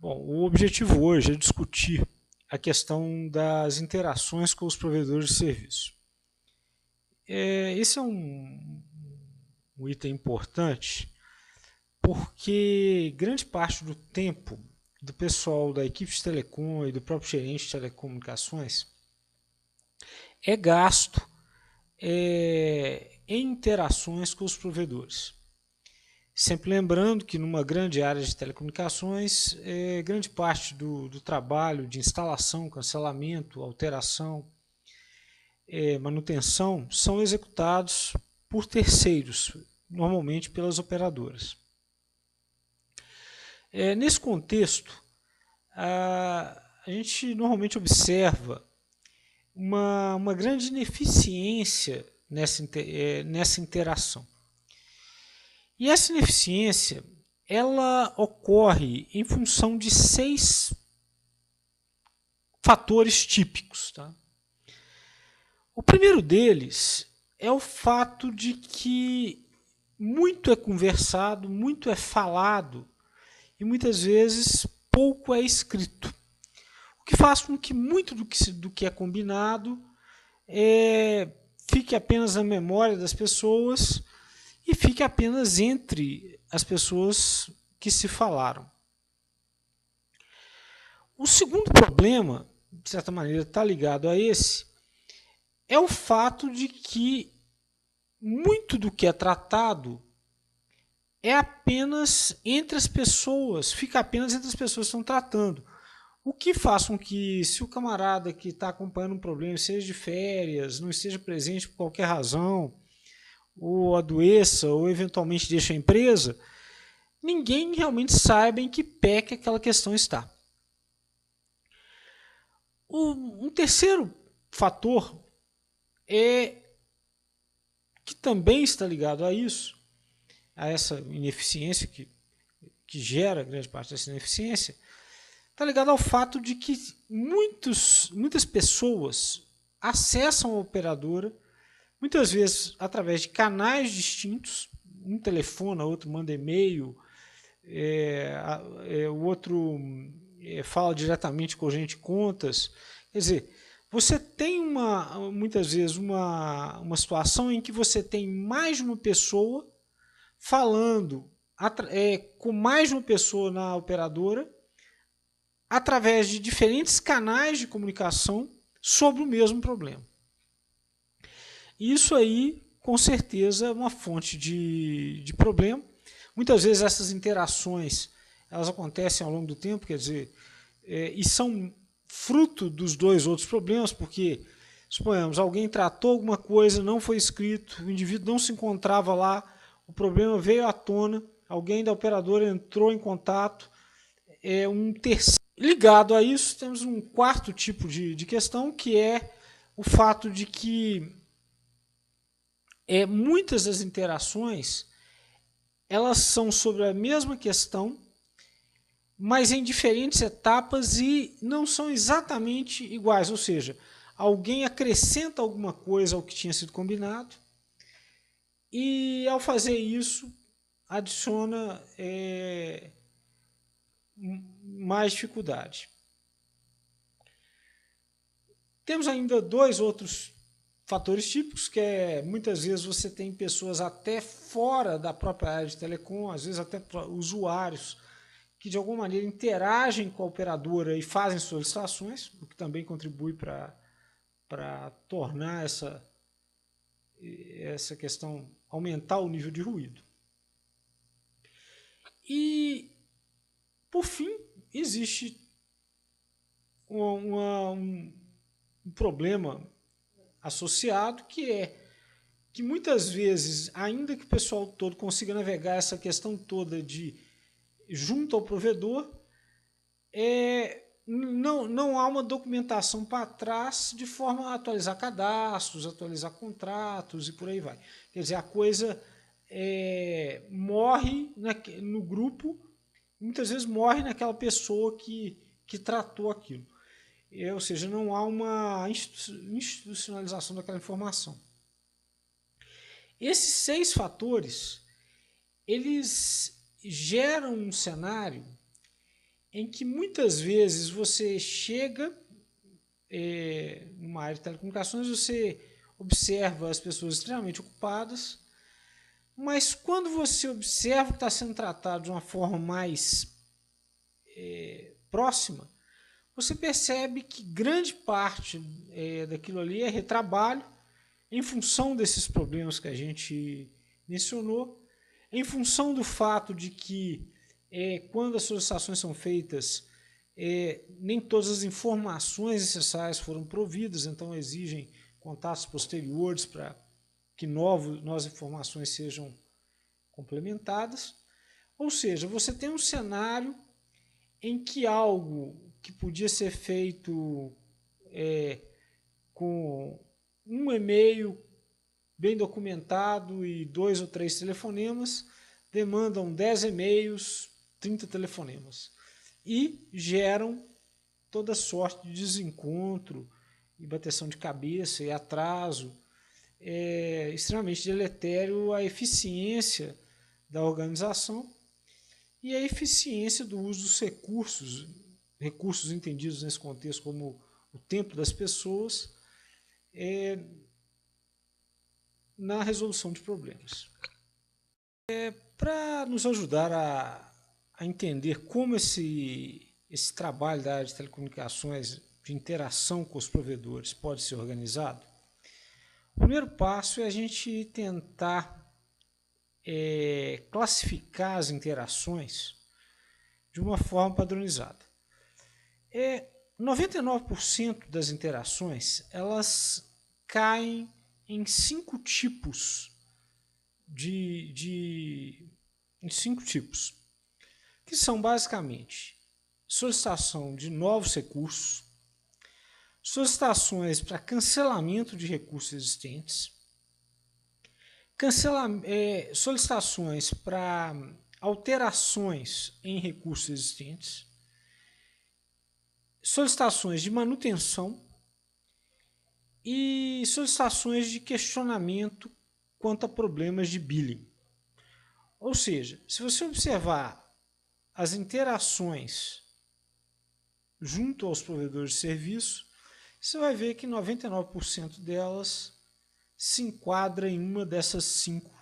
Bom, o objetivo hoje é discutir a questão das interações com os provedores de serviço. Esse é um item importante porque grande parte do tempo do pessoal da equipe de telecom e do próprio gerente de telecomunicações é gasto em interações com os provedores. Sempre lembrando que numa grande área de telecomunicações, grande parte do trabalho de instalação, cancelamento, alteração, manutenção são executados por terceiros, normalmente pelas operadoras. Nesse contexto, a gente normalmente observa uma grande ineficiência nessa interação. E essa ineficiência ela ocorre em função de 6 fatores típicos. Tá? O primeiro deles é o fato de que muito é conversado, muito é falado e muitas vezes pouco é escrito. O que faz com que muito do que é combinado fique apenas na memória das pessoas e fique apenas entre as pessoas que se falaram. O segundo problema, de certa maneira, está ligado a esse, é o fato de que muito do que é tratado é apenas entre as pessoas, fica apenas entre as pessoas que estão tratando. O que faz com que, se o camarada que está acompanhando um problema esteja de férias, não esteja presente por qualquer razão, ou adoeça, ou eventualmente deixa a empresa, ninguém realmente saiba em que pé que aquela questão está. Um terceiro fator que também está ligado a isso, a essa ineficiência que gera grande parte dessa ineficiência, está ligado ao fato de que muitas pessoas acessam a operadora, muitas vezes através de canais distintos, um telefona, outro manda e-mail, o outro fala diretamente com o gerente de contas. Quer dizer, você tem muitas vezes uma situação em que você tem mais de uma pessoa falando com mais de uma pessoa na operadora através de diferentes canais de comunicação sobre o mesmo problema. Isso aí, com certeza, é uma fonte de problema. Muitas vezes essas interações elas acontecem ao longo do tempo, quer dizer, e são fruto dos dois outros problemas, porque, suponhamos, alguém tratou alguma coisa, não foi escrito, o indivíduo não se encontrava lá, o problema veio à tona, alguém da operadora entrou em contato, um terceiro. Ligado a isso, temos um quarto tipo de questão, que é o fato de que muitas das interações elas são sobre a mesma questão, mas em diferentes etapas e não são exatamente iguais, ou seja, alguém acrescenta alguma coisa ao que tinha sido combinado e, ao fazer isso, adiciona mais dificuldade. Temos ainda 2 outros fatores típicos, que muitas vezes você tem pessoas até fora da própria área de telecom, às vezes até usuários, que de alguma maneira interagem com a operadora e fazem solicitações, o que também contribui para tornar essa questão, aumentar o nível de ruído. E, por fim, existe um problema associado, que muitas vezes, ainda que o pessoal todo consiga navegar essa questão toda junto ao provedor, não há uma documentação para trás de forma a atualizar cadastros, atualizar contratos e por aí vai. Quer dizer, a coisa morre no grupo, muitas vezes morre naquela pessoa que tratou aquilo. Ou seja, não há uma institucionalização daquela informação. Esses 6 fatores, eles geram um cenário em que muitas vezes você chega numa área de telecomunicações, você observa as pessoas extremamente ocupadas, mas quando você observa que está sendo tratado de uma forma mais próxima, você percebe que grande parte daquilo ali é retrabalho, em função desses problemas que a gente mencionou, em função do fato de que quando as solicitações são feitas, nem todas as informações necessárias foram providas, então exigem contatos posteriores para que novas informações sejam complementadas. Ou seja, você tem um cenário em que algo que podia ser feito com um e-mail bem documentado e 2 ou 3 telefonemas, demandam 10 e-mails, 30 telefonemas. E geram toda sorte de desencontro, e bateção de cabeça e atraso, extremamente deletério à eficiência da organização e à eficiência do uso dos recursos entendidos nesse contexto como o tempo das pessoas, na resolução de problemas. Para nos ajudar a entender como esse trabalho da área de telecomunicações, de interação com os provedores, pode ser organizado, o primeiro passo é a gente tentar classificar as interações de uma forma padronizada. 99% das interações elas caem em 5 tipos que são basicamente solicitação de novos recursos, solicitações para cancelamento de recursos existentes, solicitações para alterações em recursos existentes, solicitações de manutenção e solicitações de questionamento quanto a problemas de billing. Ou seja, se você observar as interações junto aos provedores de serviço, você vai ver que 99% delas se enquadra em uma desses 5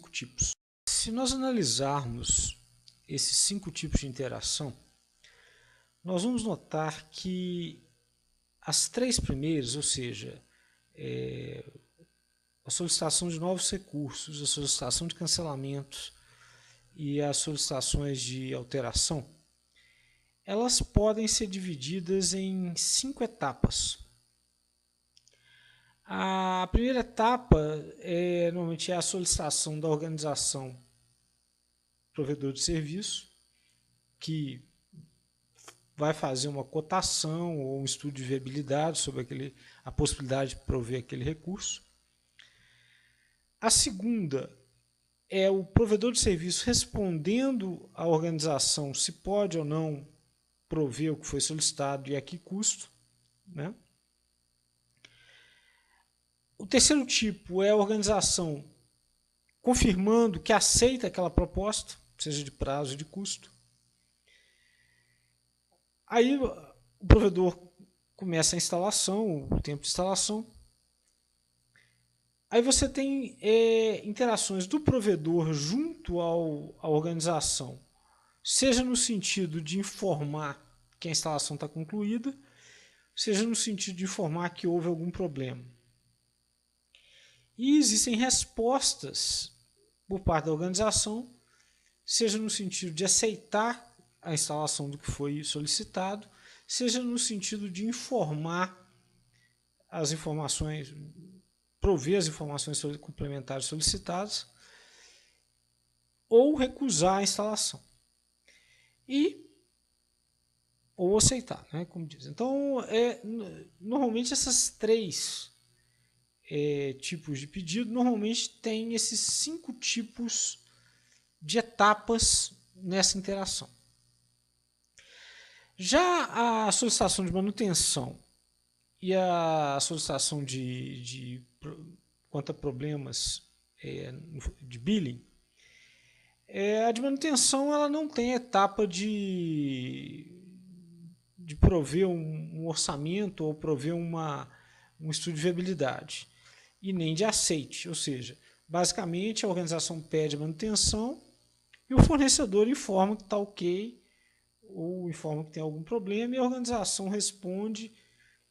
tipos. Se nós analisarmos esses 5 tipos de interação, nós vamos notar que as 3 primeiras, ou seja, a solicitação de novos recursos, a solicitação de cancelamentos e as solicitações de alteração, elas podem ser divididas em 5 etapas. A primeira etapa normalmente é a solicitação da organização provedor de serviço, que vai fazer uma cotação ou um estudo de viabilidade sobre a possibilidade de prover aquele recurso. A segunda é o provedor de serviço respondendo à organização se pode ou não prover o que foi solicitado e a que custo, né? O terceiro tipo é a organização confirmando que aceita aquela proposta, seja de prazo ou de custo. Aí o provedor começa a instalação, o tempo de instalação. Aí você tem interações do provedor junto à organização, seja no sentido de informar que a instalação está concluída, seja no sentido de informar que houve algum problema. E existem respostas por parte da organização, seja no sentido de aceitar a instalação do que foi solicitado, seja no sentido de informar as informações, prover as informações complementares solicitadas, ou recusar a instalação. Ou aceitar, né, como diz. Então, normalmente essas 3 tipos de pedido, normalmente tem esses 5 tipos de etapas nessa interação. Já a solicitação de manutenção e a solicitação quanto a problemas de billing, A de manutenção ela não tem etapa de prover um orçamento ou prover um estudo de viabilidade, e nem de aceite, ou seja, basicamente a organização pede a manutenção e o fornecedor informa que está ok ou informa que tem algum problema, e a organização responde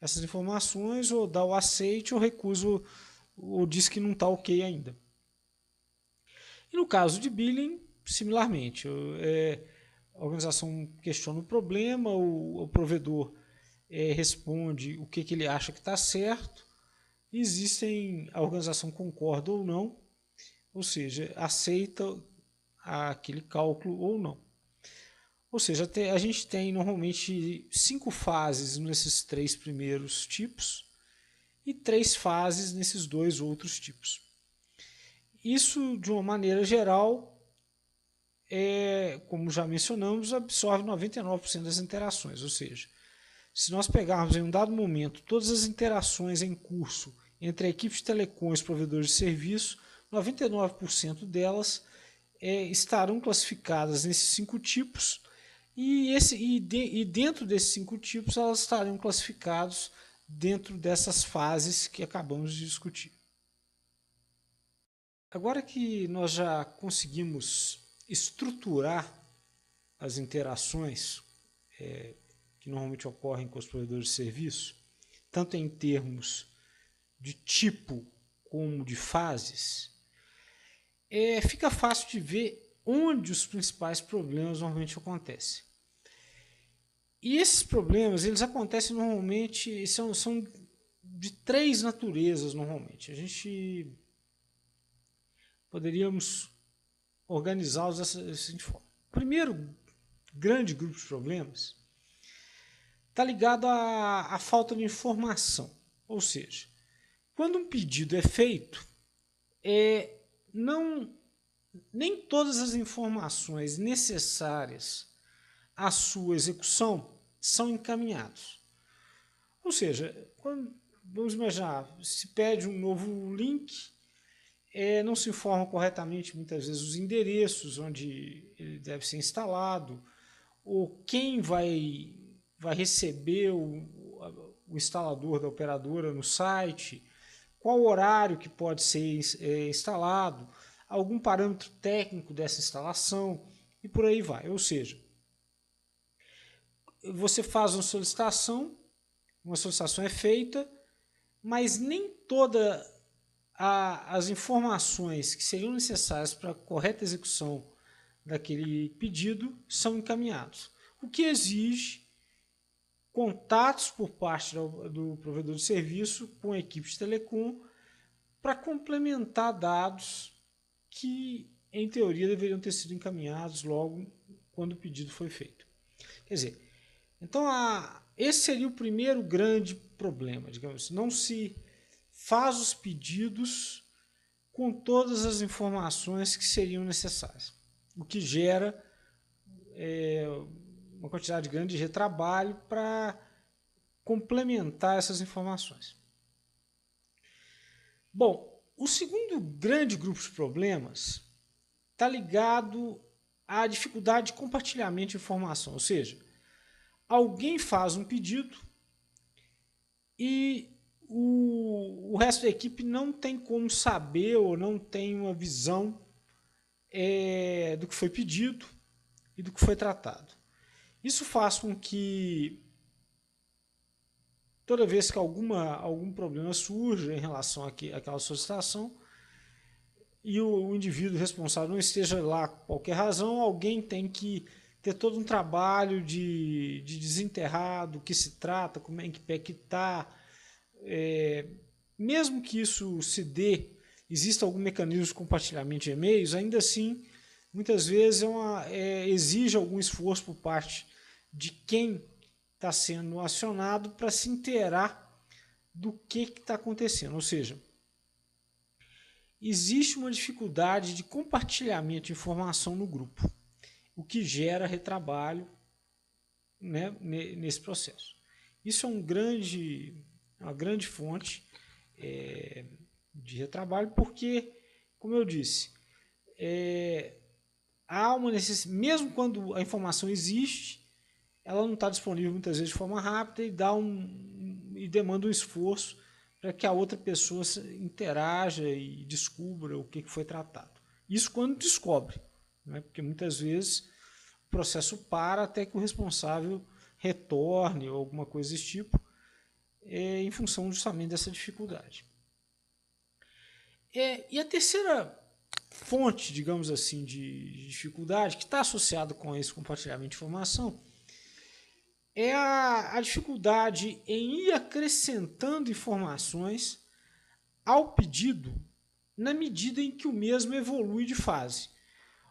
essas informações, ou dá o aceite ou recusa, ou diz que não está ok ainda. E no caso de billing, similarmente, a organização questiona o problema, o provedor responde o que ele acha que está certo, a organização concorda ou não, ou seja, aceita aquele cálculo ou não. Ou seja, a gente tem normalmente 5 fases nesses 3 primeiros tipos e 3 fases nesses 2 outros tipos. Isso, de uma maneira geral, como já mencionamos, absorve 99% das interações. Ou seja, se nós pegarmos em um dado momento todas as interações em curso entre a equipe de telecom e os provedores de serviço, 99% delas estarão classificadas nesses 5 tipos, e dentro desses 5 tipos elas estarão classificadas dentro dessas fases que acabamos de discutir. Agora que nós já conseguimos estruturar as interações que normalmente ocorrem com os provedores de serviço, tanto em termos de tipo como de fases, fica fácil de ver onde os principais problemas normalmente acontecem. E esses problemas, eles acontecem normalmente, são de 3 naturezas normalmente. A gente poderíamos organizá-los dessa forma. O primeiro grande grupo de problemas está ligado à falta de informação. Ou seja, quando um pedido é feito, nem todas as informações necessárias à sua execução são encaminhadas. Ou seja, vamos imaginar, se pede um novo link, não se informa corretamente muitas vezes os endereços onde ele deve ser instalado, ou quem vai receber o instalador da operadora no site, qual horário que pode ser instalado, algum parâmetro técnico dessa instalação e por aí vai. Ou seja, você faz uma solicitação é feita, mas nem todas as informações que seriam necessárias para a correta execução daquele pedido são encaminhadas, o que exige contatos por parte do provedor de serviço com a equipe de telecom para complementar dados que, em teoria, deveriam ter sido encaminhados logo quando o pedido foi feito. Quer dizer, então esse seria o primeiro grande problema, digamos assim. Não se faz os pedidos com todas as informações que seriam necessárias, o que gera uma quantidade grande de retrabalho para complementar essas informações. Bom, o segundo grande grupo de problemas está ligado à dificuldade de compartilhamento de informação, ou seja, alguém faz um pedido e o resto da equipe não tem como saber ou não tem uma visão do que foi pedido e do que foi tratado. Isso faz com que toda vez que algum problema surja em relação àquela solicitação e o indivíduo responsável não esteja lá por qualquer razão, alguém tem que ter todo um trabalho de desenterrar do que se trata, como em que pé que está. Mesmo que isso se dê, exista algum mecanismo de compartilhamento de e-mails, ainda assim, muitas vezes exige algum esforço por parte de quem está sendo acionado para se inteirar do que está acontecendo. Ou seja, existe uma dificuldade de compartilhamento de informação no grupo, o que gera retrabalho, né, nesse processo. Isso é uma grande fonte de retrabalho, porque, como eu disse, há uma necessidade, mesmo quando a informação existe, ela não está disponível muitas vezes de forma rápida e demanda um esforço para que a outra pessoa interaja e descubra o que foi tratado. Isso quando descobre, né? Porque muitas vezes o processo para até que o responsável retorne ou alguma coisa desse tipo, em função justamente dessa dificuldade. E a terceira fonte, digamos assim, de dificuldade, que está associada com esse compartilhamento de informação, é a dificuldade em ir acrescentando informações ao pedido na medida em que o mesmo evolui de fase.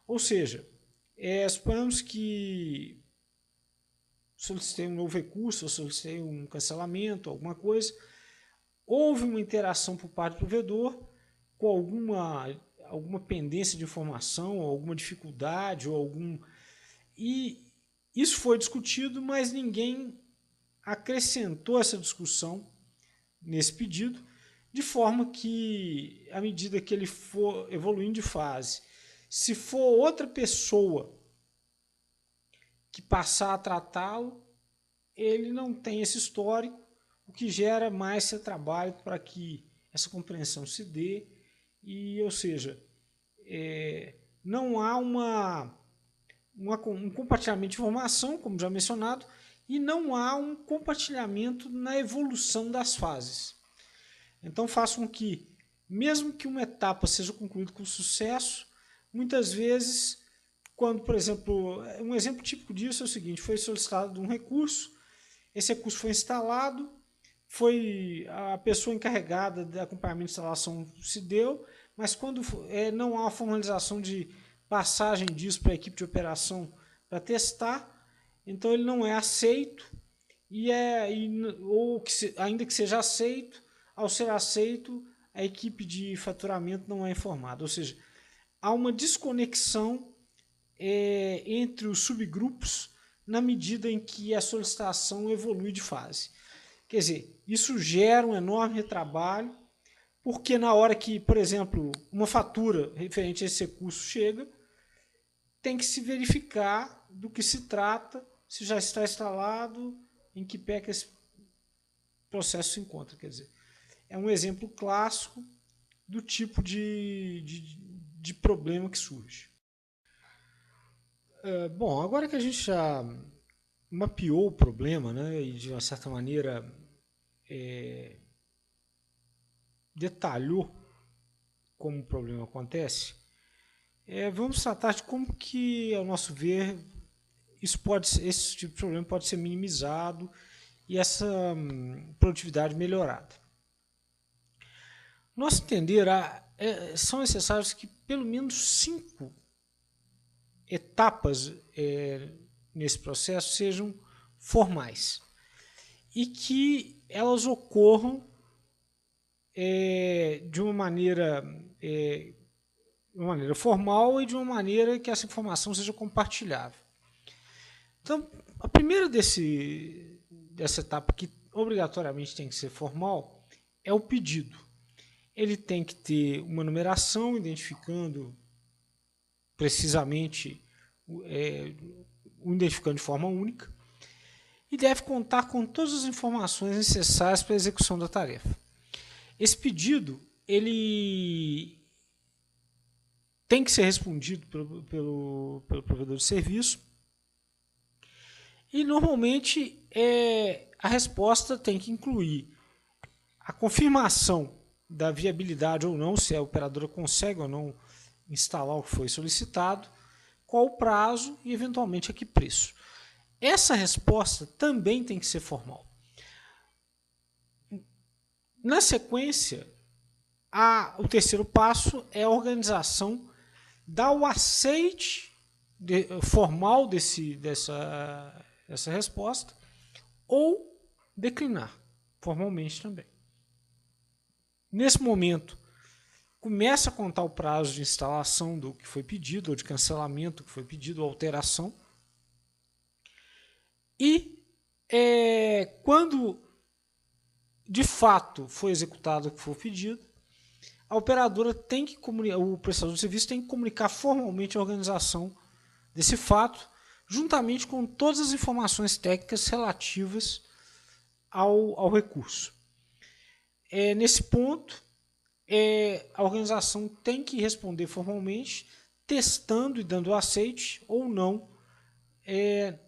Ou seja, suponhamos que solicitei um novo recurso, ou solicitei um cancelamento, alguma coisa, houve uma interação por parte do provedor com alguma pendência de informação, ou alguma dificuldade, e isso foi discutido, mas ninguém acrescentou essa discussão nesse pedido, de forma que, à medida que ele for evoluindo de fase, se for outra pessoa que passar a tratá-lo, ele não tem esse histórico, o que gera mais trabalho para que essa compreensão se dê, ou seja, não há um compartilhamento de informação, como já mencionado, e não há um compartilhamento na evolução das fases. Então faz com que, mesmo que uma etapa seja concluída com sucesso, muitas vezes, quando, por exemplo, um exemplo típico disso é o seguinte: foi solicitado um recurso, esse recurso foi instalado, a pessoa encarregada do acompanhamento de instalação se deu, mas quando não há a formalização de passagem disso para a equipe de operação para testar, então ele não é aceito, ainda que seja aceito, ao ser aceito, a equipe de faturamento não é informada. Ou seja, há uma desconexão entre os subgrupos na medida em que a solicitação evolui de fase. Quer dizer, isso gera um enorme retrabalho, porque na hora que, por exemplo, uma fatura referente a esse recurso chega, tem que se verificar do que se trata, se já está instalado, em que pé que esse processo se encontra. Quer dizer, é um exemplo clássico do tipo de problema que surge. Bom, agora que a gente já mapeou o problema, né, e de uma certa maneira detalhou como o problema acontece, vamos tratar de como que, ao nosso ver, esse tipo de problema pode ser minimizado e essa produtividade melhorada. Nosso entender, são necessárias que pelo menos 5 etapas nesse processo sejam formais e que elas ocorram de uma maneira formal e de uma maneira que essa informação seja compartilhável. Então, a primeira dessa etapa, que obrigatoriamente tem que ser formal, é o pedido. Ele tem que ter uma numeração identificando precisamente, o identificando de forma única, e deve contar com todas as informações necessárias para a execução da tarefa. Esse pedido ele tem que ser respondido pelo provedor de serviço, e normalmente a resposta tem que incluir a confirmação da viabilidade ou não, se a operadora consegue ou não instalar o que foi solicitado, qual o prazo e eventualmente a que preço. Essa resposta também tem que ser formal. Na sequência, o terceiro passo é a organização, dar o aceite formal dessa resposta ou declinar formalmente também. Nesse momento, começa a contar o prazo de instalação do que foi pedido, ou de cancelamento do que foi pedido, ou alteração. E quando de fato foi executado o que foi pedido, a operadora tem que comunicar, o prestador de serviço tem que comunicar formalmente a organização desse fato, juntamente com todas as informações técnicas relativas ao recurso. Nesse ponto, a organização tem que responder formalmente, testando e dando aceite ou não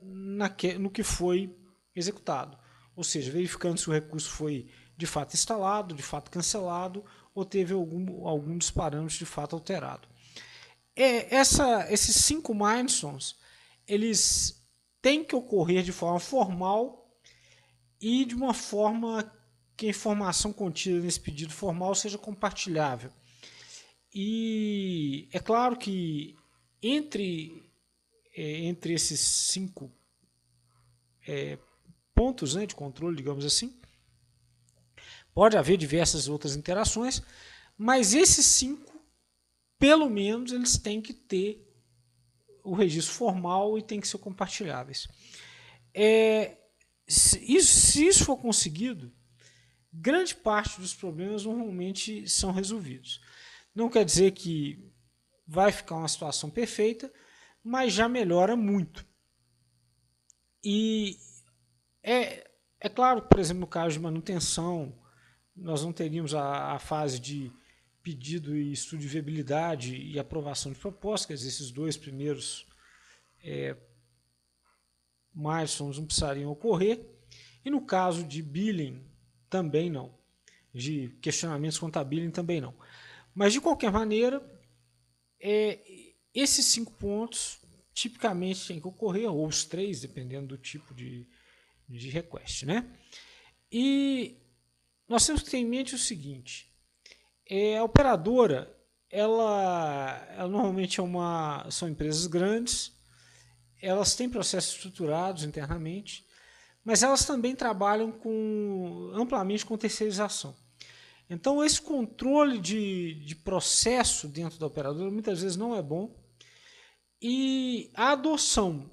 no que foi executado. Ou seja, verificando se o recurso foi de fato instalado, de fato cancelado, ou teve algum dos parâmetros de fato alterado. Esses 5 milestones, eles têm que ocorrer de forma formal e de uma forma que a informação contida nesse pedido formal seja compartilhável. E é claro que entre esses 5 pontos, né, de controle, digamos assim, pode haver diversas outras interações, mas esses 5, pelo menos, eles têm que ter o registro formal e têm que ser compartilháveis. Se isso for conseguido, grande parte dos problemas normalmente são resolvidos. Não quer dizer que vai ficar uma situação perfeita, mas já melhora muito. E é claro que, por exemplo, no caso de manutenção, nós não teríamos a fase de pedido e estudo de viabilidade e aprovação de propostas, quer dizer, esses 2 primeiros milestones não precisariam ocorrer. E no caso de billing, também não. De questionamentos quanto a billing, também não. Mas, de qualquer maneira, esses 5 pontos tipicamente têm que ocorrer, ou os 3, dependendo do tipo de request, né? E nós temos que ter em mente o seguinte: a operadora, ela normalmente são empresas grandes, elas têm processos estruturados internamente, mas elas também trabalham amplamente com terceirização. Então, esse controle de processo dentro da operadora muitas vezes não é bom, e a adoção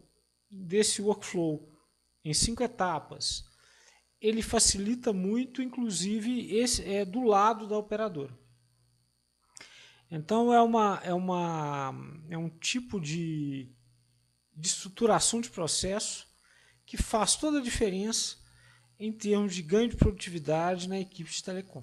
desse workflow em 5 etapas, ele facilita muito, inclusive, do lado da operadora. Então, é um tipo de estruturação de processo que faz toda a diferença em termos de ganho de produtividade na equipe de telecom.